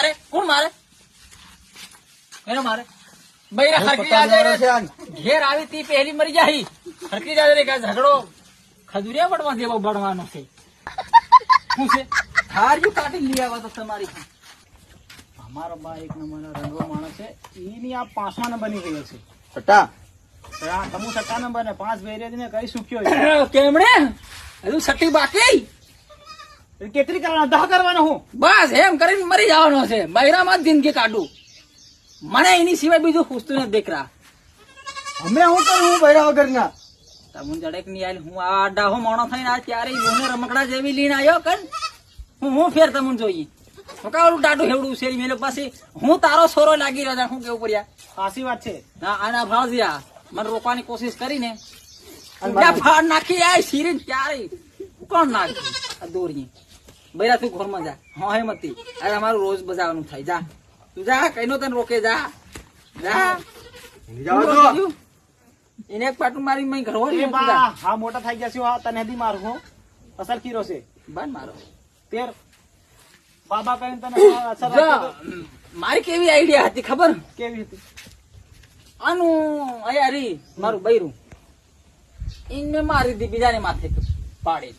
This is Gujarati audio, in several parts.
મારે કોણ મારે એને મારે બૈરા હરકી જાય ઘેર આવી તી પહેલી મરી જાય હરકી જાય રે કે ઝઘડો ખજુરિયા પડવા જેવો બળવાનો છે શું છે હાર્યું કાઢી લઈ આવા તો તમારી અમારો બા એક નંબરનો રંગો માણસ છે એની આ 5મા નંબરની ગયો છે સટ્ટા તમુ 7 નંબર ને 5 બેરિયા ને કઈ સુખ્યો કેમણે હજુ સટ્ટી બાકી કેટલી કરવાના 10 કરવાનો હું બસ એમ કરીને મરી જવાનો છે બૈરામાં જ જિંદગી કાઢું મને એની સિવાય બીજું પૂછતું નથી દીકરા અમે હું કરું હું બૈરા વગર ના તમુન જડેક ની આલ હું આ ડાહો મોણો થઈને આ ત્યારે બોને રમકડા જેવી લઈને આવ્યો કન હું ફેર તમુન જોઈએ હું કાવલું ટાટું હેવડું શેરી મેલો પછી હું તારો સોરો લાગી રહ્યો હું કેવું પડ્યા સાચી વાત છે ના આના ભાવજીયા મને રોકવાની કોશિશ કરીને ફાડ નાખી આ શીરીન ત્યારે કોણ નાખી આ દોરી બૈરા તું ઘરમાં જા હા હે મતી આ અમારું રોજ બજાવવાનું થાય જા તું જા કઈનો તને રોકે જા જા એને એક પાટું મારી મય ઘરો હા મોટા થઈ ગયા છે હા તને દી મારું હું અસર કીરો છે બન મારો તેર બાબા કહીને તને અસર મારી કેવી આઈડિયા હતી ખબર કેવી હતી આનું અયારી મારું બૈરું ઇનમે મારી દી બીજાને માથે પાડે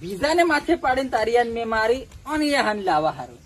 બીજાને માથે પાડીને તારી મેં મારી અને એ હન લાવા હારું